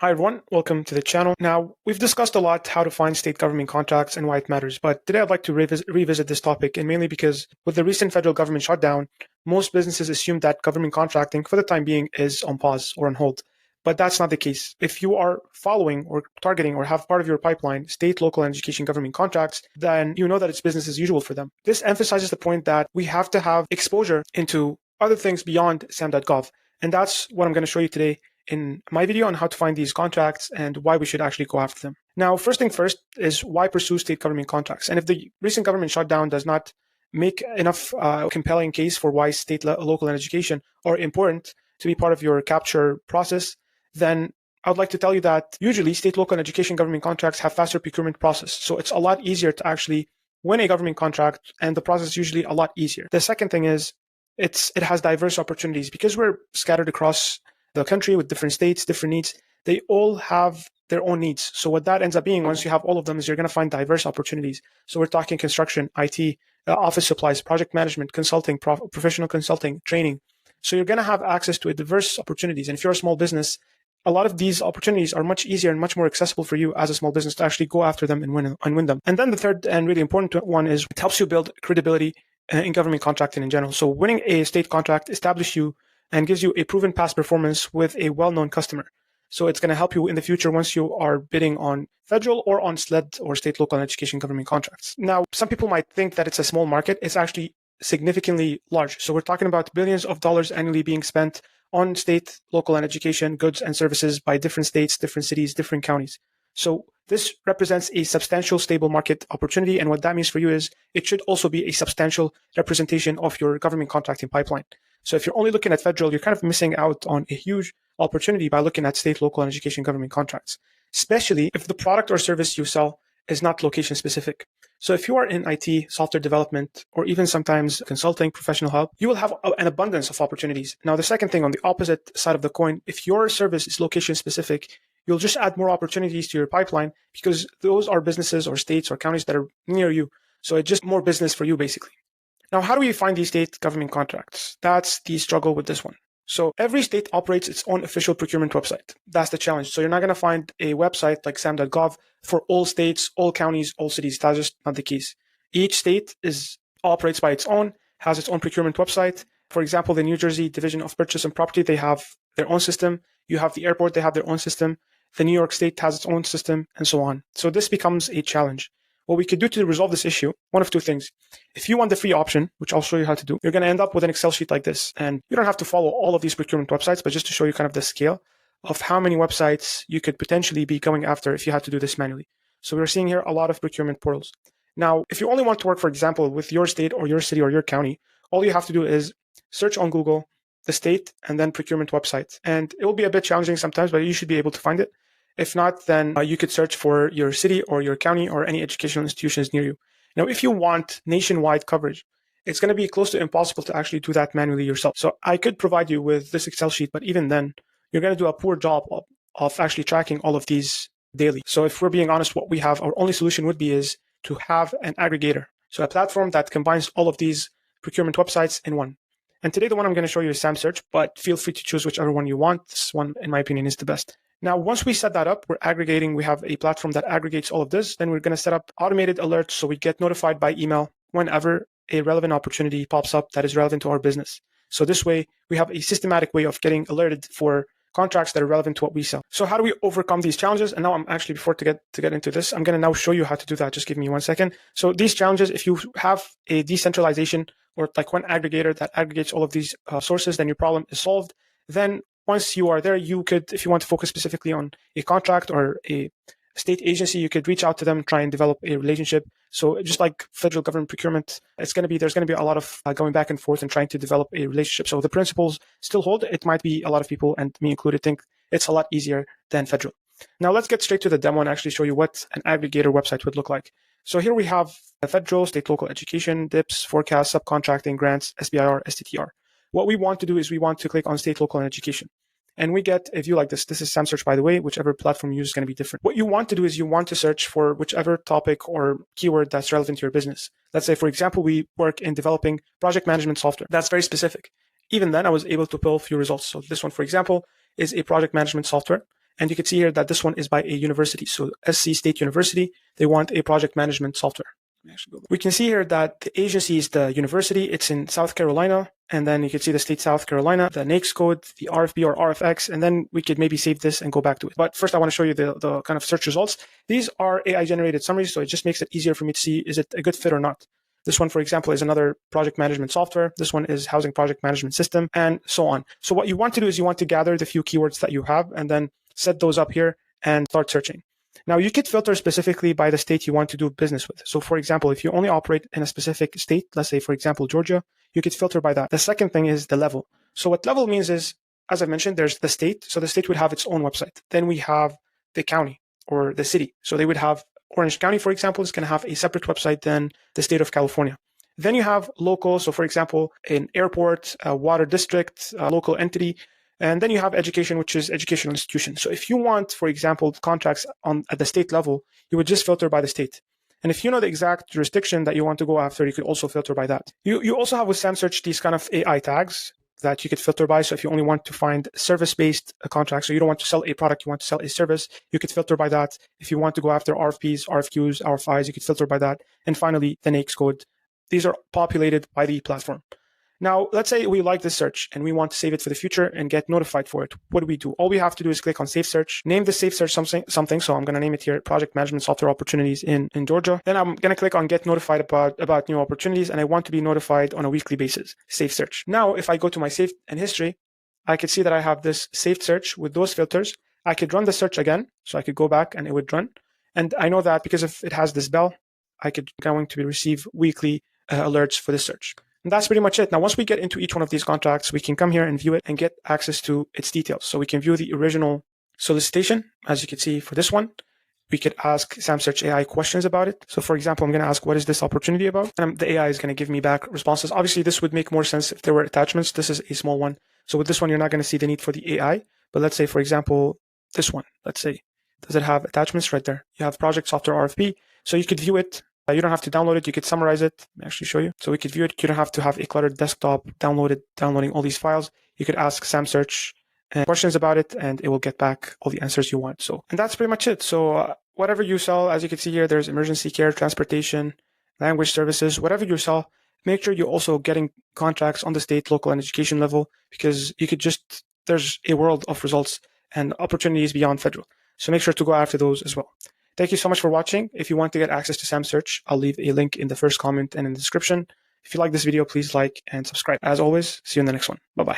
Hi everyone, welcome to the channel. Now, we've discussed a lot how to find state government contracts and why it matters, but today I'd like to revisit this topic, and mainly because with the recent federal government shutdown, most businesses assume that government contracting for the time being is on pause or on hold. But that's not the case. If you are following or targeting or have part of your pipeline state, local, and education government contracts, then you know that it's business as usual for them. This emphasizes the point that we have to have exposure into other things beyond sam.gov. And that's what I'm going to show you today in my video on how to find these contracts and why we should actually go after them. Now, first thing first is why pursue state government contracts? And if the recent government shutdown does not make enough compelling case for why state, local, and education are important to be part of your capture process, then I would like to tell you that usually state, local, and education government contracts have faster procurement process. So it's a lot easier to actually win a government contract, and the process is usually a lot easier. The second thing is it has diverse opportunities because we're scattered across the country with different states, different needs. They all have their own needs. So what that ends up being, once you have all of them, is you're going to find diverse opportunities. So we're talking construction, IT, office supplies, project management, consulting, professional consulting, training. So you're going to have access to a diverse opportunities. And if you're a small business, a lot of these opportunities are much easier and much more accessible for you as a small business to actually go after them and win them. And then the third and really important one is it helps you build credibility in government contracting in general. So winning a state contract establishes you and gives you a proven past performance with a well-known customer. So it's going to help you in the future once you are bidding on federal or on SLED or state, local, and education government contracts. Now, some people might think that it's a small market. It's actually significantly large. So we're talking about billions of dollars annually being spent on state, local, and education goods and services by different states, different cities, different counties. So this represents a substantial stable market opportunity. And what that means for you is it should also be a substantial representation of your government contracting pipeline. So if you're only looking at federal, you're kind of missing out on a huge opportunity by looking at state, local, and education government contracts, especially if the product or service you sell is not location specific. So if you are in IT, software development, or even sometimes consulting, professional help, you will have an abundance of opportunities. Now, the second thing on the opposite side of the coin, if your service is location specific, you'll just add more opportunities to your pipeline because those are businesses or states or counties that are near you. So it's just more business for you, basically. Now, how do we find these state government contracts? That's the struggle with this one. So every state operates its own official procurement website. That's the challenge. So you're not going to find a website like sam.gov for all states, all counties, all cities. That's just not the case. Each state operates by its own, has its own procurement website. For example, the New Jersey Division of Purchase and Property, they have their own system. You have the airport, they have their own system. The New York State has its own system, and so on. So this becomes a challenge. What we could do to resolve this issue, one of two things. If you want the free option, which I'll show you how to do, you're going to end up with an Excel sheet like this. And you don't have to follow all of these procurement websites, but just to show you kind of the scale of how many websites you could potentially be going after if you had to do this manually. So we're seeing here a lot of procurement portals. Now, if you only want to work, for example, with your state or your city or your county, all you have to do is search on Google the state and then procurement website. And it will be a bit challenging sometimes, but you should be able to find it. If not, then you could search for your city or your county or any educational institutions near you. Now, if you want nationwide coverage, it's going to be close to impossible to actually do that manually yourself. So I could provide you with this Excel sheet, but even then, you're going to do a poor job of actually tracking all of these daily. So if we're being honest, what we have, our only solution would be is to have an aggregator. So a platform that combines all of these procurement websites in one. And today, the one I'm going to show you is SamSearch, but feel free to choose whichever one you want. This one, in my opinion, is the best. Now, once we set that up, we're aggregating. We have a platform that aggregates all of this. Then we're going to set up automated alerts so we get notified by email whenever a relevant opportunity pops up that is relevant to our business. So this way, we have a systematic way of getting alerted for contracts that are relevant to what we sell. So how do we overcome these challenges? And now I'm actually, before to get into this, I'm going to now show you how to do that. Just give me 1 second. So these challenges, if you have a decentralization or like one aggregator that aggregates all of these sources, then your problem is solved. Then once you are there, you could, if you want to focus specifically on a contract or a state agency, you could reach out to them, try and develop a relationship. So just like federal government procurement, there's going to be a lot of going back and forth and trying to develop a relationship. So the principles still hold. It might be a lot of people, and me included, think it's a lot easier than federal. Now let's get straight to the demo and actually show you what an aggregator website would look like. So here we have federal, state, local education, DIPS, forecast, subcontracting, grants, SBIR, STTR. What we want to do is we want to click on state, local, and education. And we get a view like this. This is SamSearch, by the way. Whichever platform you use is going to be different. What you want to do is you want to search for whichever topic or keyword that's relevant to your business. Let's say, for example, we work in developing project management software. That's very specific. Even then, I was able to pull a few results. So this one, for example, is a project management software. And you can see here that this one is by a university. So SC State University, they want a project management software. We can see here that the agency is the university. It's in South Carolina. And then you can see the state South Carolina, the NAICS code, the RFB or RFX, and then we could maybe save this and go back to it. But first, I want to show you the kind of search results. These are AI-generated summaries, so it just makes it easier for me to see, is it a good fit or not? This one, for example, is another project management software. This one is housing project management system, and so on. So what you want to do is you want to gather the few keywords that you have and then set those up here and start searching. Now, you could filter specifically by the state you want to do business with. So, for example, if you only operate in a specific state, let's say, for example, Georgia, you could filter by that. The second thing is the level. So what level means is, as I mentioned, there's the state. So the state would have its own website. Then we have the county or the city. So they would have Orange County, for example, is going to have a separate website than the state of California. Then you have local. So, for example, an airport, a water district, a local entity. And then you have education, which is educational institution. So if you want, for example, contracts at the state level, you would just filter by the state. And if you know the exact jurisdiction that you want to go after, you could also filter by that. You also have with SamSearch these kind of AI tags that you could filter by. So if you only want to find service-based contracts, so you don't want to sell a product, you want to sell a service, you could filter by that. If you want to go after RFPs, RFQs, RFIs, you could filter by that. And finally, the NAICS code. These are populated by the platform. Now, let's say we like this search and we want to save it for the future and get notified for it. What do? All we have to do is click on Save Search, name the Save Search something. So I'm going to name it here, Project Management Software Opportunities in Georgia. Then I'm going to click on Get Notified about new opportunities, and I want to be notified on a weekly basis. Save Search. Now, if I go to my saved and history, I could see that I have this saved search with those filters. I could run the search again. So I could go back and it would run. And I know that because if it has this bell, going to receive weekly alerts for this search. And that's pretty much it. Now, once we get into each one of these contracts, we can come here and view it and get access to its details. So we can view the original solicitation, as you can see for this one. We could ask SamSearch AI questions about it. So for example, I'm going to ask, what is this opportunity about? And the AI is going to give me back responses. Obviously, this would make more sense if there were attachments. This is a small one. So with this one, you're not going to see the need for the AI. But let's say, for example, this one, let's say, does it have attachments right there? You have project software RFP. So you could view it. You don't have to download it. You could summarize it. Let me actually show you. So we could view it. You don't have to have a cluttered desktop downloading all these files. You could ask SamSearch questions about it, and it will get back all the answers you want. And that's pretty much it. So whatever you sell, as you can see here, there's emergency care, transportation, language services, whatever you sell, make sure you're also getting contracts on the state, local, and education level, because there's a world of results and opportunities beyond federal. So make sure to go after those as well. Thank you so much for watching. If you want to get access to SamSearch, I'll leave a link in the first comment and in the description. If you like this video, please like and subscribe. As always, see you in the next one. Bye-bye.